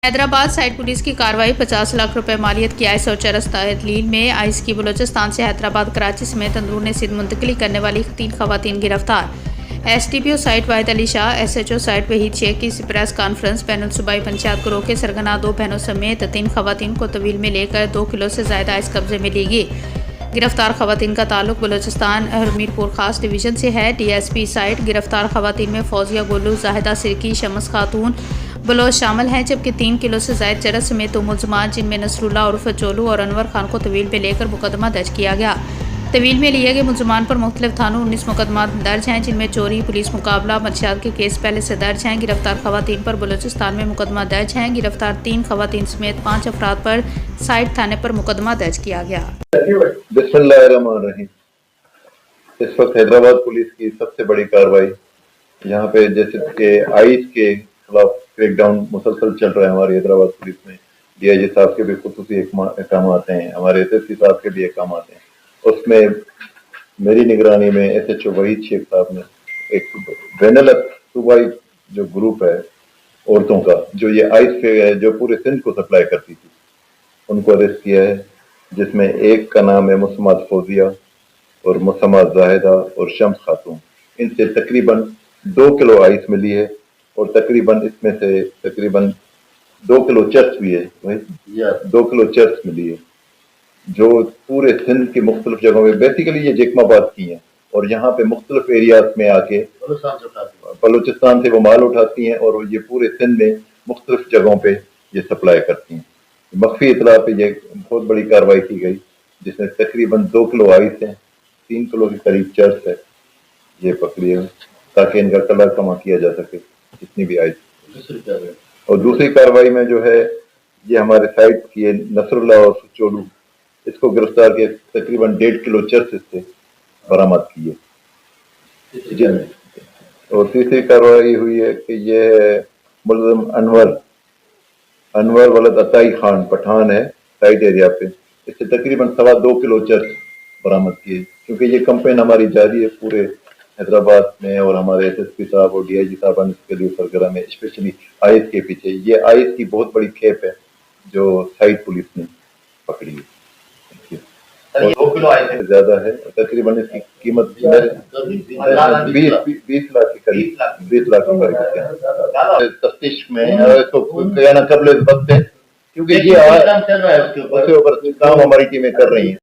Hyderabad site police کی کارروائی 50 لاکھ روپے مالیت کی آئس اور چرس تحلیل میں آئس کی بلوچستان سے حیدرآباد کراچی سمیت اندرون سندھ منتقلی کرنے والی 3 خواتین گرفتار۔ S D P O SITE Wahid Ali Shah, S H O SITE Wahid Sheikh کی پریس کانفرنس۔ بین الصوبائی پنچایت گروہ کے سرگنا 2 بہنوں سمیت 3 خواتین کو طویل میں لے کر 2 کلو سے زائد آئس قبضے میں لی گئی۔ گرفتار خواتین کا تعلق بلوچستان میرپور خاص ڈویژن سے ہے۔ ڈی ایس پی سائٹ گرفتار خواتین میں فوزیہ گولو، زاہدہ سرکی، شمس خاتون بلوچ شامل ہیں، جبکہ 3 کلو سے زائد چرس سمیت 2 ملزمان جن میں نصر اللہ عرف چولو اور انور خان کو طویل میں لے کر مقدمہ درج کیا گیا۔ طویل میں لیے گئے ملزمان پر مختلف تھانوں 19 مقدمات درج ہیں، جن میں چوری، پولیس مقابلہ، منشیات کے کیس پہلے سے درج ہیں۔ گرفتار خواتین پر بلوچستان میں مقدمہ درج ہیں۔ گرفتار 3 خواتین سمیت 5 افراد پر سائٹ تھانے پر مقدمہ درج کیا گیا۔ بسم اللہ الرحمن الرحیم۔ اس وقت حیدرآباد پولیس کی سب سے بڑی کارروائی یہاں پہ جیسے کہ آئس کے خلاف کریک ڈاؤن مسلسل چل رہا ہے ہماری حیدرآباد پولیس میں۔ ڈی آئی جی صاحب کے بھی خصوصی احکامات ہیں، ہمارے ایس ایس پی صاحب کے بھی احکامات ہیں۔ اس میں میری نگرانی میں ایس ایچ او وحید شیخ صاحب نے ایک بین صوبائی جو گروپ ہے عورتوں کا، جو یہ آئس پہ جو پورے سندھ کو سپلائی کرتی تھی، ان کو اریسٹ کیا ہے، جس میں ایک کا نام ہے مسمات فوزیہ اور مسمات زاہدہ اور شمس خاتون۔ ان سے تقریباً 2 کلو آئس ملی ہے اور تقریباً اس میں سے تقریباً 2 کلو چرس بھی ہے، 2 کلو چرس ملی ہے، جو پورے سندھ کی مختلف جگہوں میں بیسیکلی یہ جیکم آباد کی ہیں اور یہاں پہ مختلف ایریاز میں آ کے بلوچستان سے وہ مال اٹھاتی ہیں اور یہ پورے سندھ میں مختلف جگہوں پہ یہ سپلائی کرتی ہیں۔ مخفی اطلاع پہ یہ بہت بڑی کارروائی کی گئی، جس میں تقریباً 2 کلو آئس ہیں، 3 کلو کے قریب چرس ہے، یہ پکڑی ہے تاکہ ان کا کلر کما کیا جا سکے جتنی بھی آئس۔ اور دوسری کارروائی میں جو ہے یہ ہمارے سائٹ کی ہے نصر اللہ اور چولو، اس کو گرفتار کیا، تقریباً 1.5 کلو چرس اس سے برآمد کی ہے۔ اور تیسری کارروائی ہوئی ہے کہ یہ ملزم انور ولد عطائی خان پٹھان ہے سائٹ ایریا پہ، اس سے تقریباً 2.25 کلو چرس برآمد کیے، کیونکہ یہ کمپین ہماری جاری ہے پورے حیدرآباد میں اور ہمارے ایس ایس پی صاحب اور ڈی آئی جی صاحب اس کے لیے سرگرم ہے، اسپیشلی آئس کے پیچھے۔ یہ آئس کی بہت بڑی کھیپ ہے جو سائٹ پولیس نے پکڑی ہے، 2 کلو آئس زیادہ ہے، تقریباً اس کی قیمت 20 لاکھ کے قریب، 20 لاکھ کے قریب تفتیش میں قبل وقت ہے، کیونکہ یہ کام ہماری ٹیمیں کر رہی ہیں۔